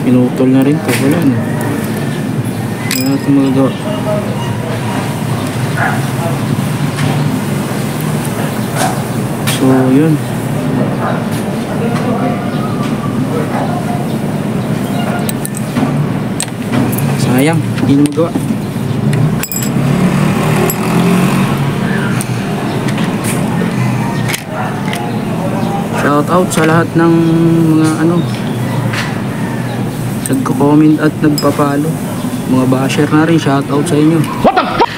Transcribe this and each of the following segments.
Pinutol na rin to, wala na. Wala natin magagawa. So yun, sayang, hindi na magawa. Shout out sa lahat ng mga nagko-comment at nagpapalo, mga basher na rin, shout out sa inyo. What the fuck?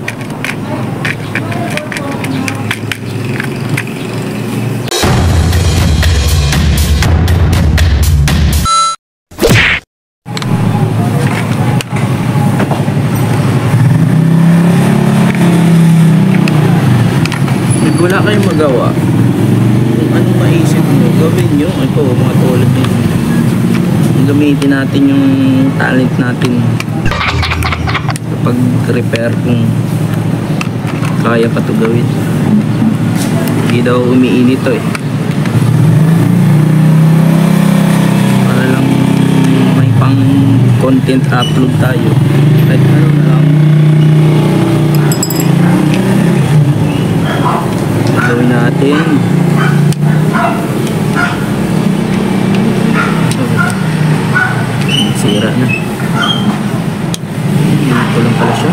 Wala kayong magawa, kung anong maisip nyo, gawin nyo. Ito, mga tulad nyo, gamitin natin yung talent natin kapag repair, kung kaya pa ito gawin. Hindi daw umiinit to para lang may pang content upload tayo, kahit ano na lang gawin natin. Sira na. Ito lang pala siya.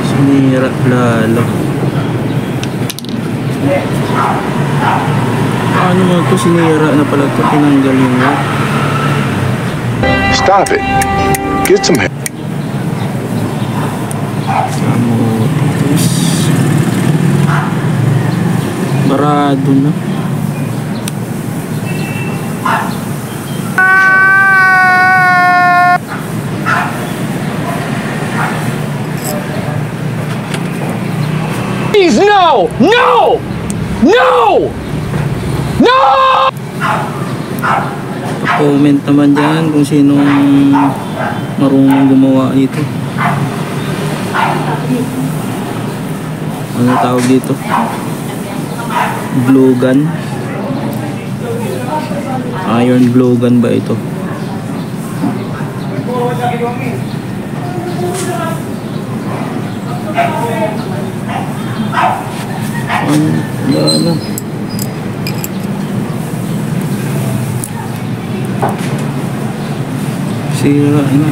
Sinira lalo. Ano mo ito? Sinira na pala ito. Tinanggal yung lock. Stop it. Get some help. Barado na. Please, no! No! No! No! Comment naman dyan kung sinong marunong gumawa nito. Ano tawag dito? Glue gun? Iron glue gun ba ito? Ano? Sira na.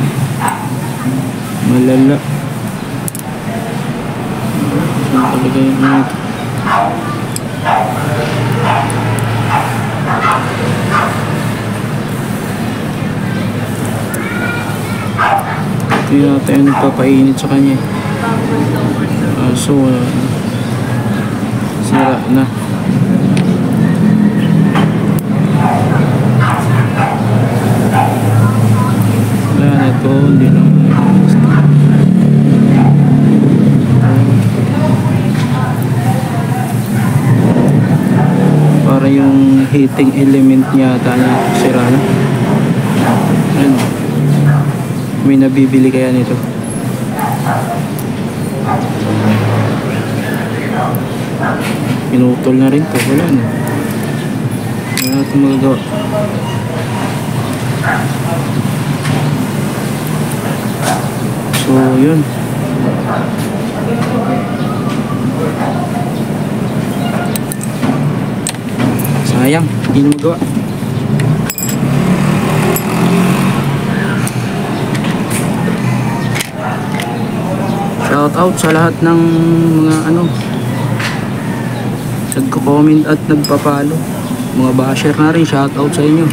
Malala. Saan talaga yung ito? Ito yung natin yung nagpapainit sa kanya. So sira na. Wala na ito, hindi na para yung heating element niya tanya sira na. Ano? May nabibili kaya nito? Pinutol na rin to, wala na. Wala natin magagawa. So yun, sayang, hindi na magawa. Shout out sa lahat ng mga nagko-comment at nagpapalo, mga basher na rin, shout out sa inyo.